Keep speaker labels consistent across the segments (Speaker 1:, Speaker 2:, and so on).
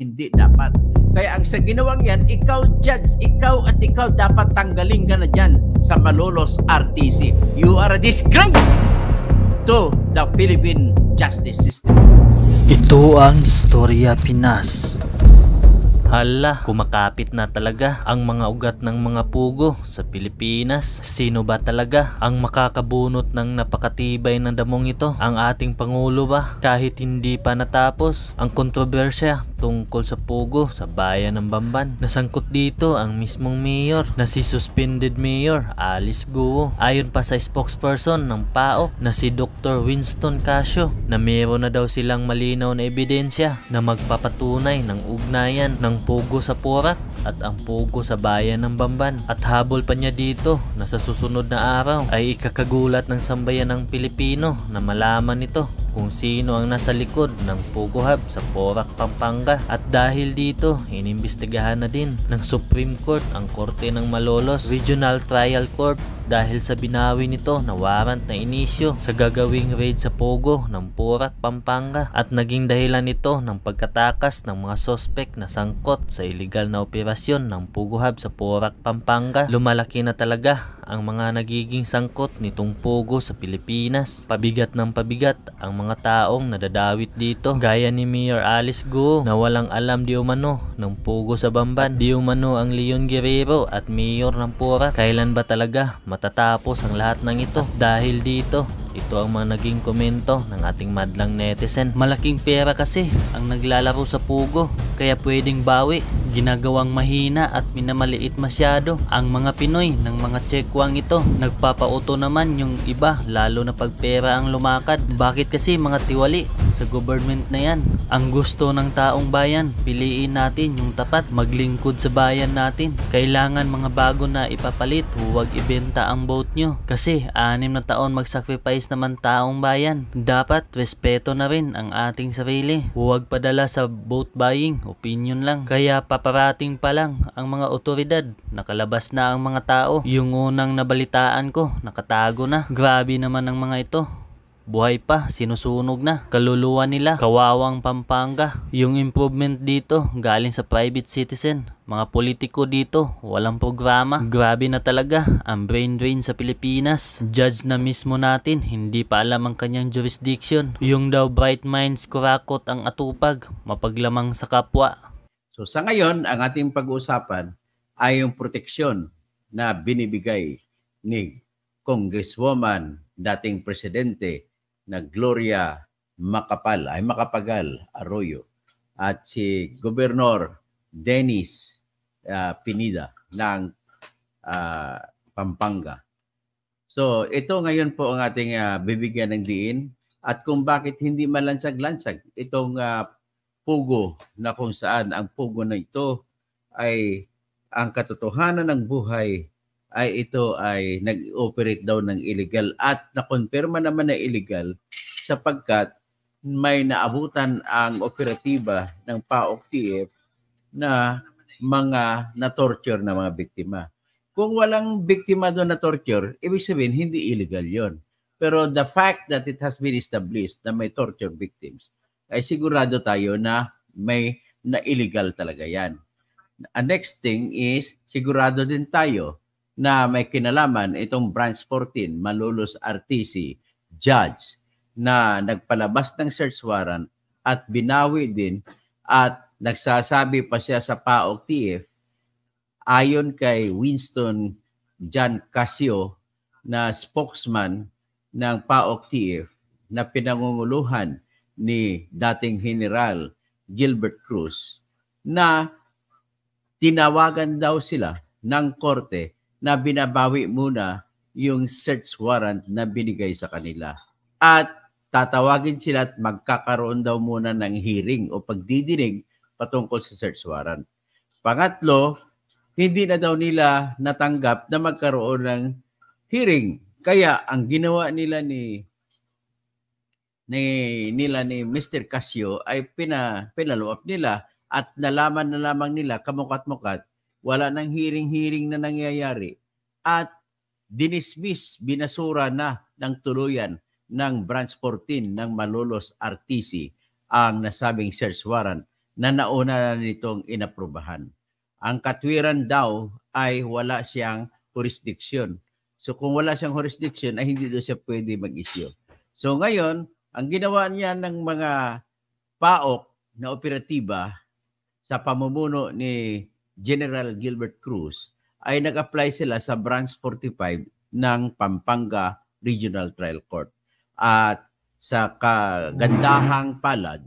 Speaker 1: Hindi dapat. Kaya ang sa ginawang yan, ikaw judge, ikaw dapat tanggalin ka na dyan sa Malolos RTC. You are a disgrace to the Philippine justice system.
Speaker 2: Ito ang Istorya Pinas.
Speaker 3: Hala, kumakapit na talaga ang mga ugat ng mga pugo sa Pilipinas. Sino ba talaga ang makakabunot ng napakatibay na damong ito? Ang ating Pangulo ba? Kahit hindi pa natapos ang kontrobersya tungkol sa pugo sa bayan ng Bamban. Nasangkot dito ang mismong mayor na si suspended mayor Alice Guo. Ayon pa sa spokesperson ng PAOK na si Dr. Winston Casio na meron na daw silang malinaw na ebidensya na magpapatunay ng ugnayan ng pugo sa Porac at ang pugo sa bayan ng Bamban. At habol pa niya dito na sa susunod na araw ay ikakagulat ng sambayan ng Pilipino na malaman nito kung sino ang nasa likod ng Pugo Hub sa Porac, Pampanga. At dahil dito, inimbestigahan na din ng Supreme Court ang Korte ng Malolos Regional Trial Court dahil sa binawi nito na warrant na inisyo sa gagawing raid sa Pogo ng Porac, Pampanga at naging dahilan nito ng pagkatakas ng mga sospek na sangkot sa iligal na operasyon ng Pugo Hub sa Porac, Pampanga. Lumalaki na talaga ang mga nagiging sangkot nitong Pugo sa Pilipinas. Pabigat ng pabigat ang mga taong nadadawit dito gaya ni Mayor Alice Guo na walang alam di umano ng Pugo sa Bamban. Di umano ang Leon Guerrero at Mayor ng Porac. Kailan ba talaga matatapos ang lahat ng ito? Dahil dito, ito ang mga naging komento ng ating madlang netizen. Malaking pera kasi ang naglalaro sa Pugo, kaya pwedeng bawi. Ginagawang mahina at minamaliit masyado ang mga Pinoy ng mga tsekwang ito. Nagpapauto naman yung iba, lalo na pag pera ang lumakad. Bakit kasi mga tiwali sa government na yan? Ang gusto ng taong bayan, piliin natin yung tapat, maglingkod sa bayan natin. Kailangan mga bago na ipapalit, huwag ibenta ang vote nyo. Kasi 6 na taon mag-sacrifice naman taong bayan. Dapat respeto na rin ang ating sarili. Huwag padala sa vote buying, opinion lang. Kaya paparating pa lang ang mga otoridad, nakalabas na ang mga tao. Yung unang nabalitaan ko, nakatago na. Grabe naman ang mga ito. Buhay pa, sinusunog na. Kaluluwa nila, kawawang Pampanga. Yung improvement dito, galing sa private citizen. Mga politiko dito, walang programa. Grabe na talaga ang brain drain sa Pilipinas. Judge na mismo natin, hindi pa alam ang kanyang jurisdiction. Yung daw bright minds kurakot ang atupag, mapaglamang sa kapwa.
Speaker 1: So sa ngayon, ang ating pag-uusapan ay yung proteksyon na binibigay ni Congresswoman, dating presidente na Gloria Macapagal Arroyo at si Gobernador Dennis Pineda ng Pampanga. So ito ngayon po ang ating bibigyan ng diin at kung bakit hindi malansag-lansag itong pugo na kung saan ang pugo na ito ay ang katotohanan ng buhay ay ito ay nag-operate daw ng illegal at nakonfirma naman na illegal sapagkat may naabutan ang operatiba ng PAOK-TF na mga na-torture na mga biktima. Kung walang biktima doon na torture, ibig sabihin hindi illegal yon. Pero the fact that it has been established na may torture victims, ay sigurado tayo na may na illegal talaga yan. Ang next thing is, sigurado din tayo na may kinalaman itong Branch 14, Malolos RTC judge na nagpalabas ng search warrant at binawi din at nagsasabi pa siya sa PAOK-TF ayon kay Winston John Casio na spokesman ng PAOK-TF na pinangunguluhan ni dating General Gilbert Cruz na tinawagan daw sila ng korte na binabawi muna yung search warrant na binigay sa kanila. At tatawagin sila at magkakaroon daw muna ng hearing o pagdidinig patungkol sa search warrant. Pangatlo, hindi na daw nila natanggap na magkaroon ng hearing. Kaya ang ginawa nila ni Mr. Casio ay pinalo up nila at nalaman na lamang nila kamukat-mukat, wala nang hearing na nangyayari at dinismiss, binasura na ng tuluyan ng Branch 14 ng Malolos RTC ang nasabing search warrant na nauna nitong inaprubahan. Ang katwiran daw ay wala siyang jurisdiction. So kung wala siyang jurisdiction ay hindi daw siya pwede mag-issue. So ngayon, ang ginawa niya ng mga PAOK na operatiba sa pamumuno ni General Gilbert Cruz ay nag-apply sila sa Branch 45 ng Pampanga Regional Trial Court. At sa kagandahang palad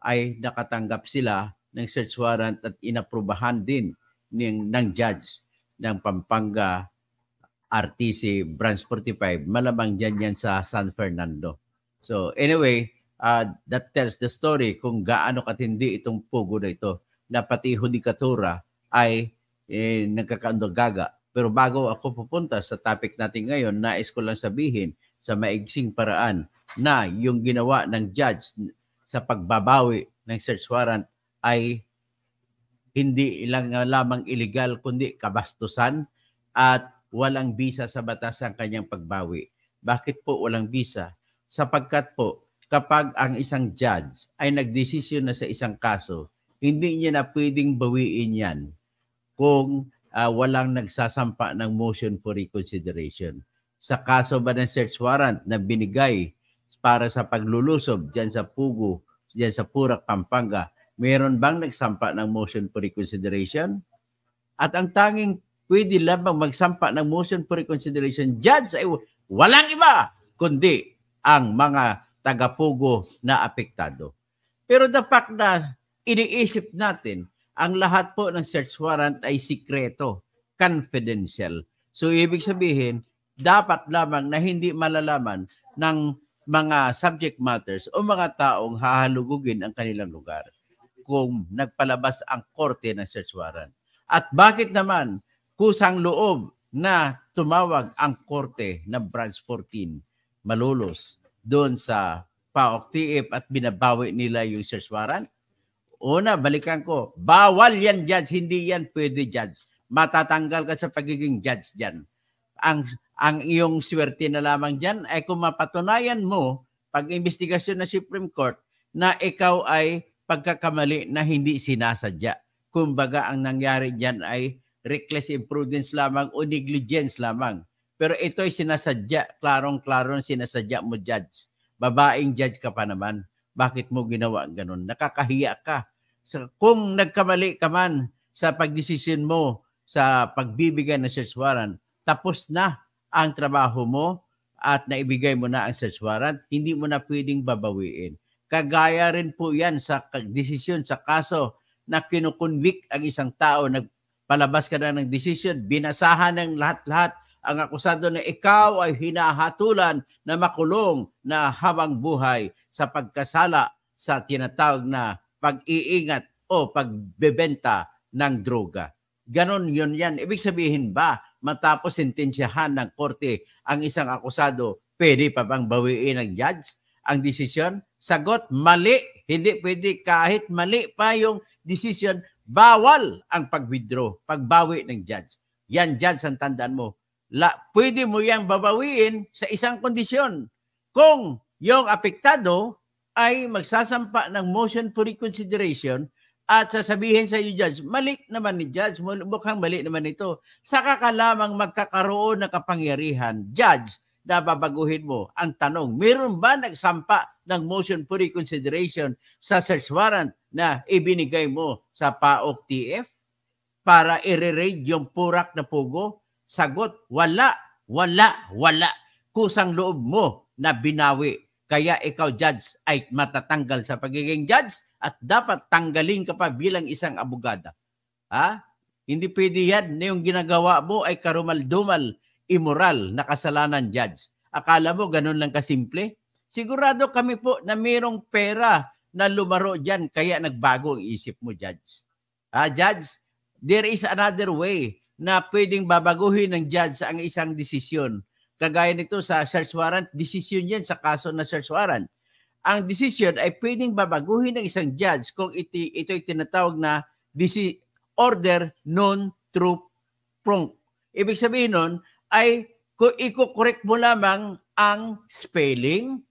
Speaker 1: ay nakatanggap sila ng search warrant at inaprubahan din ng judge ng Pampanga RTC Branch 45. Malamang dyan yan sa San Fernando. So anyway, that tells the story kung gaano katindi itong pugo na ito na pati hudikatura ay nagkakaandogaga. Pero bago ako pupunta sa topic natin ngayon, nais ko lang sabihin sa maigsing paraan na yung ginawa ng judge sa pagbabawi ng search warrant ay hindi lang lamang illegal kundi kabastusan at walang bisa sa batas ang kanyang pagbawi. Bakit po walang bisa? Sapagkat po kapag ang isang judge ay nagdesisyon na sa isang kaso, hindi niya na pwedeng bawiin yan kung walang nagsasampa ng motion for reconsideration. Sa kaso ba ng search warrant na binigay para sa paglulusob dyan sa Pugo, dyan sa Purak, Pampanga, meron bang nagsampa ng motion for reconsideration? At ang tanging pwede lamang magsampa ng motion for reconsideration judge ay walang iba kundi ang mga taga-Pugo na apektado. Pero the fact na iniisip natin ang lahat po ng search warrant ay sikreto, confidential. So ibig sabihin, dapat lamang na hindi malalaman ng mga subject matters o mga taong hahalugugin ang kanilang lugar kung nagpalabas ang korte ng search warrant. At bakit naman kusang loob na tumawag ang korte ng Branch 14 Malolos doon sa PAOK-TF at binabawi nila yung search warrant? Una, balikan ko, bawal yan judge, hindi yan pwede judge. Matatanggal ka sa pagiging judge dyan. Ang iyong swerte na lamang dyan ay kung mapatunayan mo pag-investigasyon ng Supreme Court na ikaw ay pagkakamali na hindi sinasadya. Kumbaga ang nangyari dyan ay reckless imprudence lamang o negligence lamang. Pero ito ay sinasadya, klarong-klarong sinasadya mo judge. Babaeng judge ka pa naman. Bakit mo ginawa ganun? Nakakahiya ka. So, kung nagkamali ka man sa pagdesisyon mo sa pagbibigay ng search warrant, tapos na ang trabaho mo at naibigay mo na ang search warrant, hindi mo na pwedeng babawiin. Kagaya rin po yan sa desisyon sa kaso na kinukonvict ang isang tao, nagpalabas ka na ng desisyon, binasahan ng lahat-lahat ang akusado na ikaw ay hinahatulan na makulong na habang buhay sa pagkasala sa tinatawag na pag-iingat o pagbebenta ng droga. Ganon yun yan. Ibig sabihin ba, matapos sentensyahan ng korte ang isang akusado, pwede pa bang bawiin ng judge ang desisyon? Sagot, mali. Hindi pwede kahit mali pa yung desisyon, bawal ang pag-withdraw, pagbawi ng judge. Yan judge ang tandaan mo. Pwede mo yang babawiin sa isang kondisyon. Kung yung apektado ay magsasampa ng motion for reconsideration at sasabihin sa iyo, judge, mali naman ni judge, mukhang mali naman ito. Saka ka lamang magkakaroon ng kapangyarihan, judge, na babaguhin mo. Ang tanong, meron ba nagsampa ng motion for reconsideration sa search warrant na ibinigay mo sa PAOK-TF para i-raid yung Purak na Pugo? Sagot, wala. Kusang loob mo na binawi. Kaya ikaw, judge, ay matatanggal sa pagiging judge at dapat tanggalin ka pa bilang isang abogada. Hindi pwede yan na yung ginagawa mo ay karumal-dumal, immoral na kasalanan, judge. Akala mo ganun lang kasimple? Sigurado kami po na mayroong pera na lumaro dyan kaya nagbago ang isip mo, judge. Judge, there is another way na pwedeng babaguhin ng judge ang isang desisyon. Kagaya nito sa search warrant, desisyon yan sa kaso na search warrant. Ang desisyon ay pwedeng babaguhin ng isang judge kung ito'y tinatawag na order non true prompt. Ibig sabihin nun ay kung i-correct mo lamang ang spelling,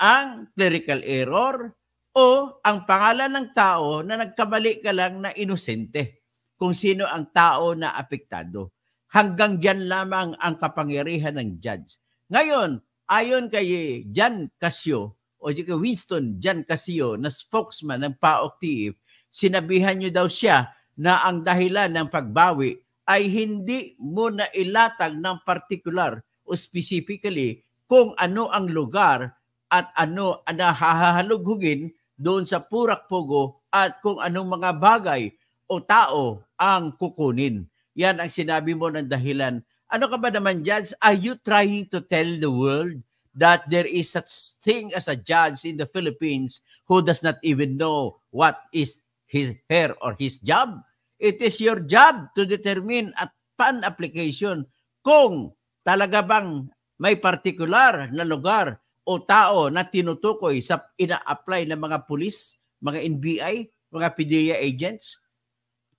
Speaker 1: ang clerical error, o ang pangalan ng tao na nagkamali ka lang na inosente, kung sino ang tao na apektado. Hanggang diyan lamang ang kapangyarihan ng judge. Ngayon, ayon kay John Casio o kay Winston John Casio na spokesman ng PAOK TF, sinabihan niyo daw siya na ang dahilan ng pagbawi ay hindi mo na ilatag ng particular o specifically kung ano ang lugar at ano ang nahahalughugin doon sa Purak Pogo at kung anong mga bagay o tao ang kukunin. Yan ang sinabi mo ng dahilan. Ano ka ba naman, Judge? Are you trying to tell the world that there is such thing as a judge in the Philippines who does not even know what is her or his job? It is your job to determine at pan-application kung talaga bang may particular na lugar o tao na tinutukoy sa ina-apply ng mga pulis, mga NBI, mga PDEA agents.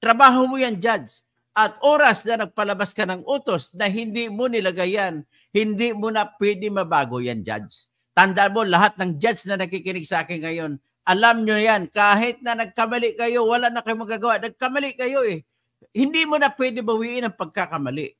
Speaker 1: Trabaho mo yan, Judge. At oras na nagpalabas ka ng utos na hindi mo nilagay yan, hindi mo na pwede mabago yan, Judge. Tandaan mo, lahat ng judge na nakikinig sa akin ngayon, alam nyo yan, kahit na nagkamali kayo, wala na kayo magagawa. Nagkamali kayo eh. Hindi mo na pwede bawiin ang pagkakamali.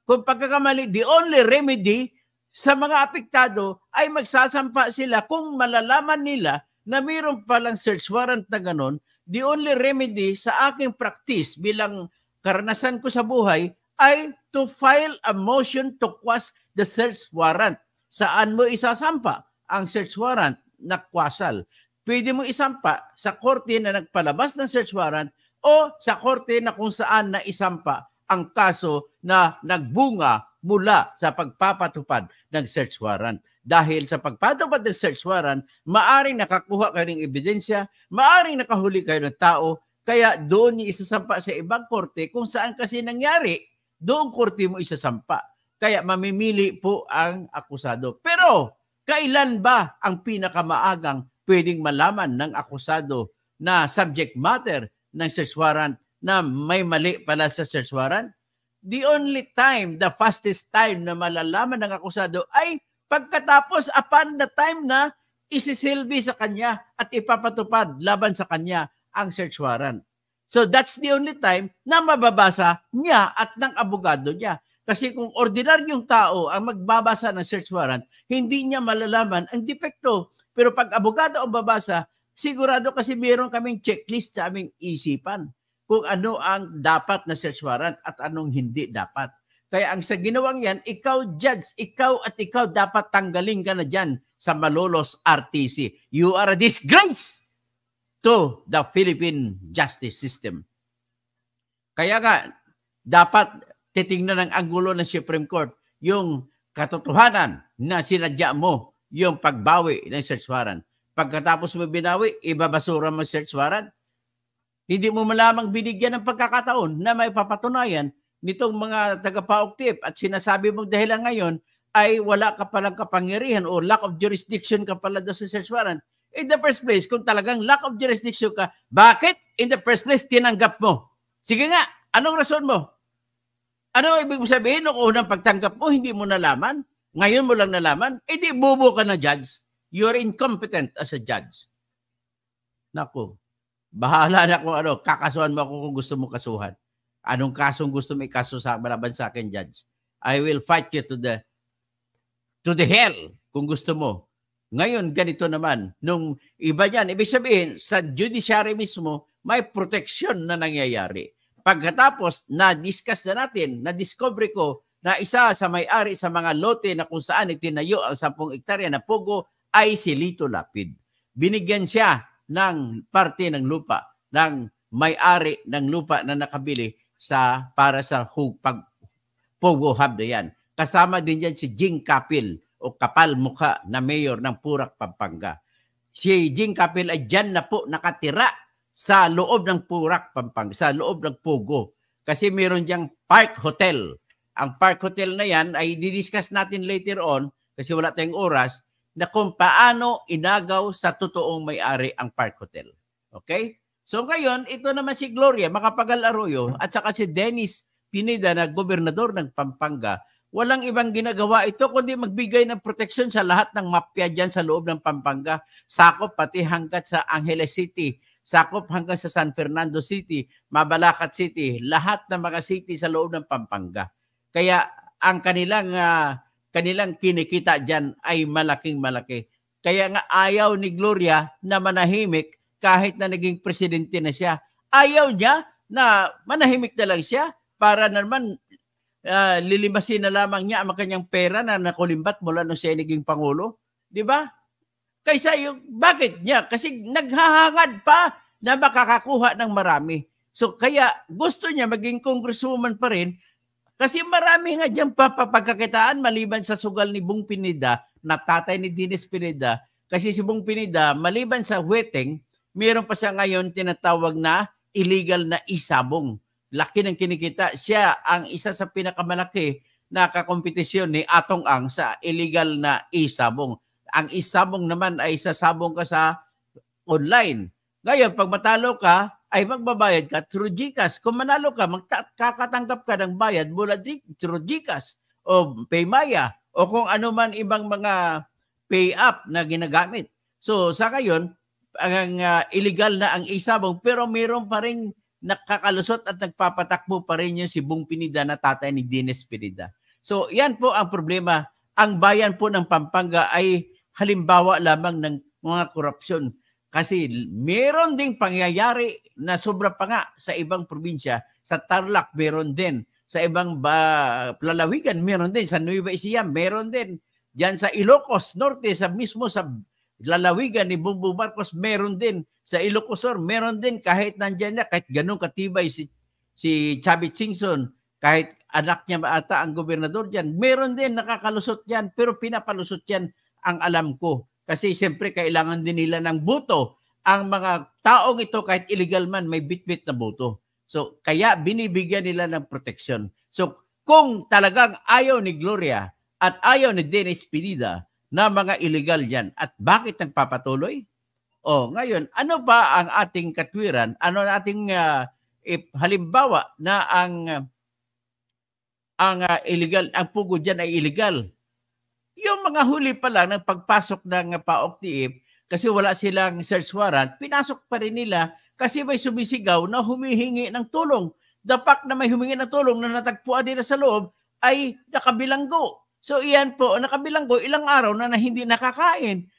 Speaker 1: Kung pagkakamali, the only remedy sa mga apektado ay magsasampa sila kung malalaman nila na mayroon palang search warrant na ganon. The only remedy sa aking practice bilang karanasan ko sa buhay ay to file a motion to quash the search warrant. Saan mo isasampa ang search warrant na kwasal? Pwede mo isampa sa korte na nagpalabas ng search warrant o sa korte na kung saan na isampa ang kaso na nagbunga mula sa pagpapatupad ng search warrant. Dahil sa pagpatupad ng search warrant, maaring nakakuha kayo ng ebidensya, maaring nakahuli kayo ng tao, kaya doon niyo isasampa sa ibang korte kung saan kasi nangyari, doon korte mo isasampa. Kaya mamimili po ang akusado. Pero kailan ba ang pinakamaagang pwedeng malaman ng akusado na subject matter ng search warrant na may mali pala sa search warrant? The only time, the fastest time na malalaman ng akusado ay pagkatapos upon the time na isisilbi sa kanya at ipapatupad laban sa kanya ang search warrant. So that's the only time na mababasa niya at ng abogado niya. Kasi kung ordinaryong tao ang magbabasa ng search warrant, hindi niya malalaman ang depekto. Pero pag abogado ang babasa, sigurado kasi meron kaming checklist sa aming isipan kung ano ang dapat na search warrant at anong hindi dapat. Kaya ang sa ginawang yan, ikaw judge, ikaw at ikaw dapat tanggalin ka na dyan sa Malolos RTC. You are a disgrace to the Philippine justice system. Kaya nga, dapat titingnan ng anggulo ng Supreme Court yung katotohanan na sinadya mo yung pagbawi ng search warrant. Pagkatapos mo binawi, ibabasura mo search warrant. Hindi mo malamang binigyan ng pagkakataon na may papatunayan nitong mga taga-PAOK TF at sinasabi mong dahilan ngayon ay wala ka palang kapangyarihan o lack of jurisdiction ka pala doon sa search warrant. In the first place, kung talagang lack of jurisdiction ka, bakit in the first place tinanggap mo? Sige nga, anong rason mo? Ano ibig sabihin nung unang pagtanggap mo, hindi mo nalaman? Ngayon mo lang nalaman? Eh di bobo ka na, judge. You're incompetent as a judge. Naku, bahala na kung ano, kakasuhan mo ako kung gusto mo kasuhan. Anong kasong gusto mo ikaso sa malaban sa akin, judge? I will fight you to the hell kung gusto mo. Ngayon, ganito naman. Nung iba niyan, ibig sabihin, sa judiciary mismo, may protection na nangyayari. Pagkatapos, na-discuss na natin, na-discover ko na isa sa may-ari sa mga lote na kung saan itinayo ang 10 hektarya na Pogo ay si Lito Lapid. Binigyan siya ng parte ng lupa, ng may-ari ng lupa na nakabili para sa Pogo Hub na yan. Kasama din yan si Jing Kapil o kapal mukha na mayor ng Purak, Pampanga. Si Jing Kapil ay dyan na po nakatira sa loob ng Purak, Pampanga, sa loob ng Pogo. Kasi meron diyang Park Hotel. Ang Park Hotel na yan ay didiscuss natin later on kasi wala tayong oras na kung paano inagaw sa totoong may-ari ang Park Hotel. Okay? So ngayon, ito naman si Gloria Macapagal Arroyo at saka si Dennis Pineda na gobernador ng Pampanga, Walang ibang ginagawa ito kundi magbigay ng proteksyon sa lahat ng mafia dyan sa loob ng Pampanga. Sakop pati hanggat sa Angeles City, sakop hanggang sa San Fernando City, Mabalacat City, lahat ng mga city sa loob ng Pampanga. Kaya ang kanilang kinikita dyan ay malaking malaki. Kaya nga ayaw ni Gloria na manahimik kahit na naging presidente na siya. Ayaw niya na manahimik na lang siya para naman lilimasin na lamang niya ang kanyang pera na nakulimbat mula nung siya naging Pangulo. Di ba? Kaysa yung, bakit niya? Kasi naghahangad pa na makakakuha ng marami. So kaya gusto niya maging congresswoman pa rin kasi marami nga dyan pagkakitaan maliban sa sugal ni Bong Pineda na tatay ni Dennis Pineda. Kasi si Bong Pineda, maliban sa weteng, meron pa siya ngayon tinatawag na illegal na isabong. Laki ng kinikita. Siya ang isa sa pinakamalaki na kakompetisyon ni Atong Ang sa illegal na isabong. Ang isabong naman ay sasabong ka sa online. Ngayon, pag matalo ka, ay magbabayad ka through GCash. Kung manalo ka, kakatanggap ka ng bayad mula through GCash o Paymaya o kung ano man ibang mga pay app na ginagamit. So sa ngayon, ang illegal na ang isabong pero mayroon pa rin nakakalusot at nagpapatakbo pa rin yung si Bong Pineda na tatay ni Dennis Pineda. So yan po ang problema. Ang bayan po ng Pampanga ay halimbawa lamang ng mga korupsyon. Kasi meron ding pangyayari na sobra pa nga sa ibang probinsya. Sa Tarlac meron din. Sa ibang lalawigan meron din. Sa Nueva Ecija meron din. Diyan sa Ilocos Norte, sa mismo sa lalawigan ni Bongbong Marcos meron din. Sa Ilocos Sur meron din kahit nandiyan na, kahit ganun katibay si Chavit Singson, kahit anak niya ata ang gobernador diyan, meron din nakakalusot yan. Pero pinapalusot yan ang alam ko. Kasi siyempre kailangan din nila ng boto. Ang mga taong ito kahit illegal man may bit-bit na boto. So kaya binibigyan nila ng protection. So kung talagang ayaw ni Gloria at ayaw ni Dennis Pineda na mga illegal yan at bakit nagpapatuloy? O ngayon, ano ba ang ating katwiran? Ano ang ating halimbawa na ang illegal, ang pugo dyan ay illegal? Yung mga huli pa lang ng pagpasok ng PAOK-TIIP kasi wala silang search warrant, pinasok pa rin nila kasi may sumisigaw na humihingi ng tulong. The fact na may humingi ng tulong na natagpuan nila sa loob ay nakabilanggo. So iyan po, nakabilanggo ilang araw na hindi nakakain.